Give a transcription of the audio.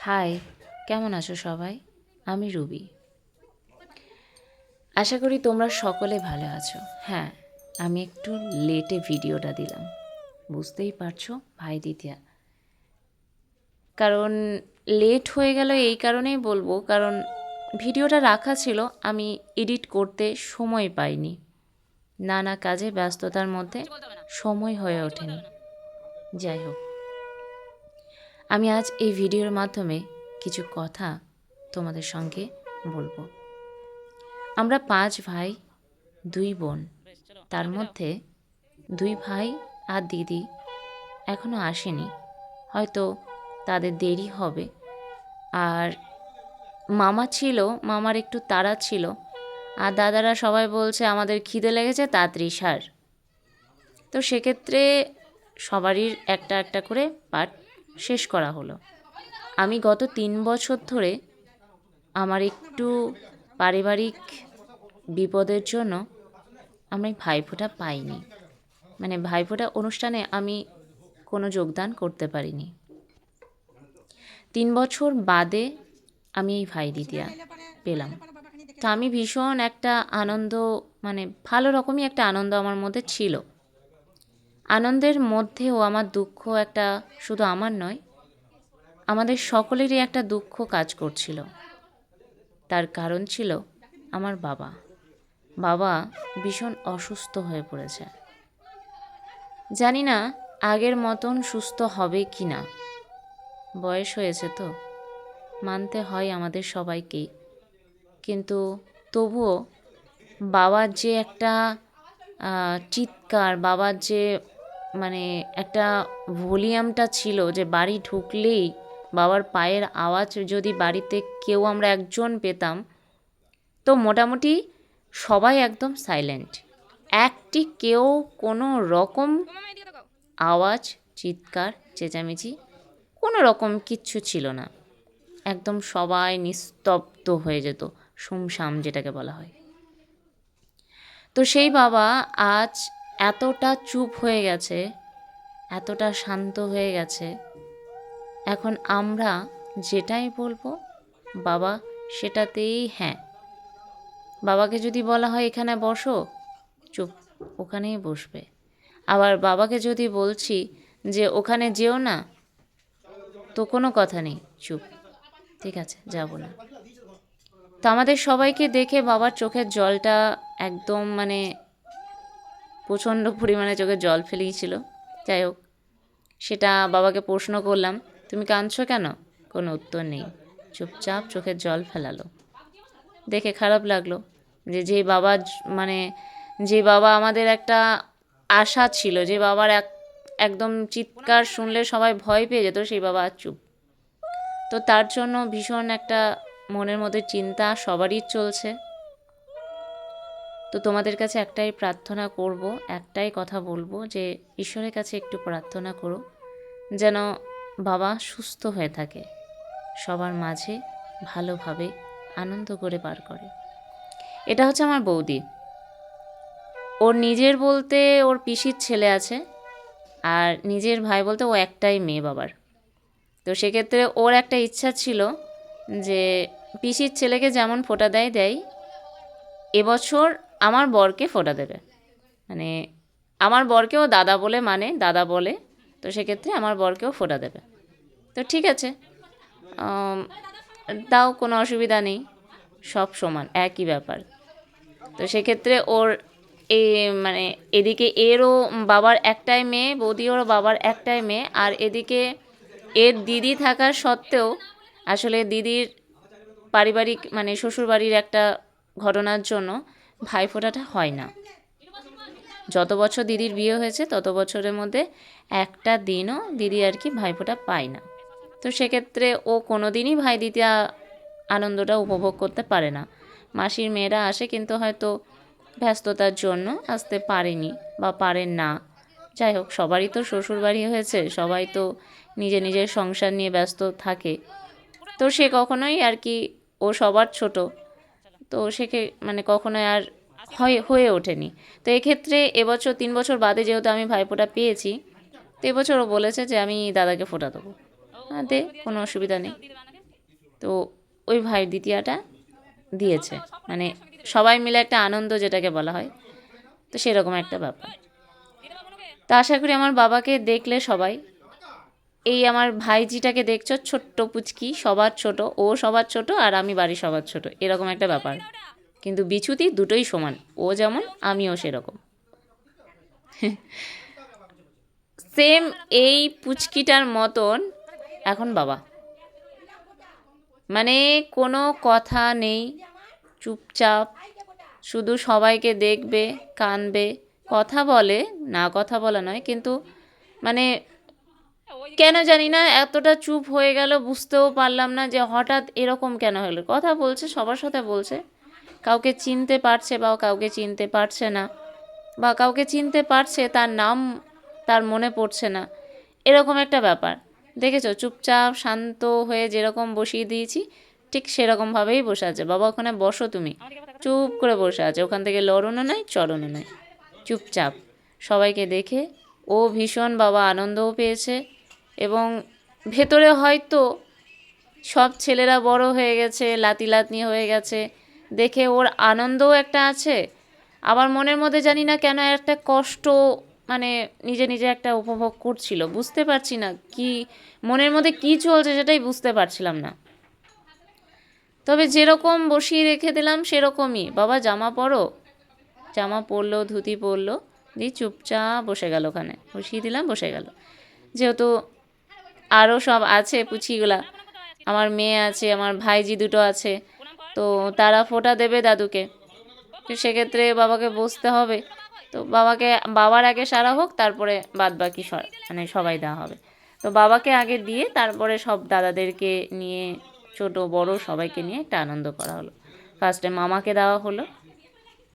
High, কেমন আছো সবাই? আমি রুবি। আশা করি তোমরা সকলে ভালো আছো। হ্যাঁ, আমি একটু লেটে ভিডিওটা দিলাম, বুঝতেই পারছো ভাই দ্বিতীয়া। কারণ লেট হয়ে গেল এই কারণেই বলবো, কারণ ভিডিওটা রাখা ছিল, আমি এডিট করতে সময় পাইনি। নানা কাজে ব্যস্ততার মধ্যে সময় হয়ে ওঠেনি। যাই হোক, আমি আজ এই ভিডিওর মাধ্যমে কিছু কথা তোমাদের সঙ্গে বলবো। আমরা 5 ভাই 2 বোন, তার মধ্যে 2 ভাই আর দিদি এখনও আসেনি, হয়তো তাদের দেরি হবে। আর মামা ছিল, মামার একটু তাড়া ছিল, আর দাদারা সবাই বলছে আমাদের খিদে লেগেছে তাড়াতাড়ি সার। তো সেক্ষেত্রে সবারই একটা একটা করে পার্ট শেষ করা হলো। আমি গত 3 বছর ধরে আমার একটু পারিবারিক বিপদের জন্য আমি ভাইফোঁটা পাইনি, মানে ভাইফোঁটা অনুষ্ঠানে আমি কোনো যোগদান করতে পারিনি। 3 বছর বাদে আমি এই ভাই দ্বিতীয়া পেলাম। তো আমি ভীষণ একটা আনন্দ, মানে ভালো রকমই একটা আনন্দ আমার মধ্যে ছিল। আনন্দের মধ্যেও আমার দুঃখ একটা, শুধু আমার নয়, আমাদের সকলেরই একটা দুঃখ কাজ করছিল। তার কারণ ছিল আমার বাবা। বাবা ভীষণ অসুস্থ হয়ে পড়েছে। জানি না আগের মতন সুস্থ হবে কি না, বয়স হয়েছে তো, মানতে হয় আমাদের সবাইকেই। কিন্তু তবুও বাবার যে একটা চিৎকার, বাবার যে মানে একটা ভলিউমটা ছিল, যে বাড়ি ঢুকলেই বাবার পায়ের আওয়াজ যদি বাড়িতে কেউ আমরা একজন পেতাম, তো মোটামুটি সবাই একদম সাইলেন্ট। একটি কেউ কোনো রকম আওয়াজ, চিৎকার, চেঁচামেচি কোনো রকম কিচ্ছু ছিল না। একদম সবাই নিস্তব্ধ হয়ে যেত, সুমসাম যেটাকে বলা হয়। তো সেই বাবা আজ এতটা চুপ হয়ে গেছে, এতটা শান্ত হয়ে গেছে, এখন আমরা যেটাই বলবো বাবা সেটাতেই হ্যাঁ। বাবাকে যদি বলা হয় এখানে বসো, চুপ, ওখানেই বসবে। আবার বাবাকে যদি বলছি যে ওখানে যেও না, তো কোনো কথা নেই, চুপ, ঠিক আছে যাব না। তো আমাদের সবাইকে দেখে বাবার চোখের জলটা একদম মানে প্রচণ্ড পরিমাণে চোখে জল ফেলিয়েছিল। যাই হোক, সেটা বাবাকে প্রশ্ন করলাম, তুমি কাঁদছো কেন? কোনো উত্তর নেই, চুপচাপ চোখের জল ফেলালো। দেখে খারাপ লাগলো যে বাবা, মানে যে বাবা আমাদের একটা আশা ছিল, যে বাবার একদম চিৎকার শুনলে সবাই ভয় পেয়ে যেত, সেই বাবা আর চুপ। তো তার জন্য ভীষণ একটা মনের মধ্যে চিন্তা সবারই চলছে। তো তোমাদের কাছে একটাই প্রার্থনা করব, একটাই কথা বলবো, যে ঈশ্বরের কাছে একটু প্রার্থনা করো যেন বাবা সুস্থ হয়ে থাকে, সবার মাঝে ভালোভাবে আনন্দ করে পার করে। এটা হচ্ছে আমার বৌদি। ওর নিজের বলতে ওর পিসির ছেলে আছে, আর নিজের ভাই বলতে ও একটাই মেয়ে বাবার। তো সেক্ষেত্রে ওর একটা ইচ্ছা ছিল যে পিসির ছেলেকে যেমন ফোঁটা দেয়, এবছর আমার বরকে ফোঁটা দেবে। মানে আমার বরকেও দাদা বলে, মানে দাদা বলে, তো সেক্ষেত্রে আমার বরকেও ফোঁটা দেবে। তো ঠিক আছে, দাও, কোনো অসুবিধা নেই, সব সমান, একই ব্যাপার। তো সেক্ষেত্রে ওর এ মানে এদিকে এরও বাবার একটাই মেয়ে, বৌদিওরও বাবার একটাই মেয়ে, আর এদিকে এর দিদি থাকার সত্ত্বেও আসলে দিদির পারিবারিক মানে শ্বশুরবাড়ির একটা ঘটনার জন্য ভাইফোঁটাটা হয় না। যত বছর দিদির বিয়ে হয়েছে তত বছরের মধ্যে একটা দিনও দিদি আর কি ভাইফোঁটা পায় না। তো সেক্ষেত্রে ও কোনো দিনই ভাই দ্বিতীয়া আনন্দটা উপভোগ করতে পারে না। মাসির মেয়েরা আসে, কিন্তু হয়তো ব্যস্ততার জন্য আসতে পারেনি বা পারেন না। যাই হোক, সবারই তো শ্বশুরবাড়ি হয়েছে, সবাই তো নিজের নিজের সংসার নিয়ে ব্যস্ত থাকে। তো সে কখনোই আর কি, ও সবার ছোট, তো মানে কখনোই আর হয়ে ওঠেনি। তো এক্ষেত্রে এবছর 3 বছর বাদে যেহেতু আমি ভাইফোঁটা পেয়েছি, তো এবছর ও বলেছে যে আমি দাদাকে ফোঁটা দেবো। হ্যাঁ দে, কোনো অসুবিধা নেই। তো ওই ভাই দ্বিতীয়াটা দিয়েছে, মানে সবাই মিলে একটা আনন্দ যেটাকে বলা হয়, তো সেরকম একটা ব্যাপার। তা আশা করি আমার বাবাকে দেখলে সবাই, এই আমার ভাইজিটাকে দেখছো, ছোট্ট পুচকি, সবার ছোট, ও সবার ছোট আর আমি বাড়ির সবার ছোট, এরকম একটা ব্যাপার। কিন্তু বিছুতি দুটোই সমান, ও যেমন আমিও সেরকম। সেম এই পুচকিটার মতন এখন বাবা, মানে কোনো কথা নেই, চুপচাপ, শুধু সবাইকে দেখবে, কানবে, কথা বলে, না কথা বলা নয়, কিন্তু মানে কেন জানি না এতটা চুপ হয়ে গেল, বুঝতেও পারলাম না যে হঠাৎ এরকম কেন হলো। কথা বলছে, সবার সাথে বলছে, কাউকে চিনতে পারছে বা কাউকে চিনতে পারছে না, বা কাউকে চিনতে পারছে তার নাম তার মনে পড়ছে না, এরকম একটা ব্যাপার। দেখেছো, চুপচাপ শান্ত হয়ে যেরকম বসিয়ে দিয়েছি ঠিক সেরকমভাবেই বসে আছে। বাবা ওখানে বসো তুমি, চুপ করে বসে আছে, ওখান থেকে লড়নও নয় চড়নও নয়, চুপচাপ। সবাইকে দেখে ও ভীষণ বাবা আনন্দও পেয়েছে, এবং ভেতরে হয়তো সব ছেলেরা বড় হয়ে গেছে, লাতি লাতনি হয়ে গেছে, দেখে ওর আনন্দও একটা আছে, আবার মনের মধ্যে জানি না কেন একটা কষ্ট, মানে নিজে নিজে একটা উপভোগ করছিল, বুঝতে পারছি না কি মনের মধ্যে কি চলছে সেটাই বুঝতে পারছিলাম না। তবে যেরকম বসিয়ে রেখে দিলাম সেরকমই, বাবা জামা পরো, জামা পরলো, ধুতি পরলো, দিয়ে চুপচাপ বসে গেল, ওখানে বসিয়ে দিলাম, বসে গেল। যেহেতু আরও সব আছে পুচিগুলা, আমার মেয়ে আছে, আমার ভাইজি দুটো আছে, তো তারা ফোঁটা দেবে দাদুকে, তো সেক্ষেত্রে বাবাকে বসতে হবে। তো বাবার আগে সারা হোক, তারপরে বাদ বাকি মানে সবাই দেওয়া হবে। তো বাবাকে আগে দিয়ে তারপরে সব দাদাদেরকে নিয়ে, ছোট বড় সবাইকে নিয়ে একটা আনন্দ করা হলো। ফার্স্টে মামাকে দেওয়া হলো,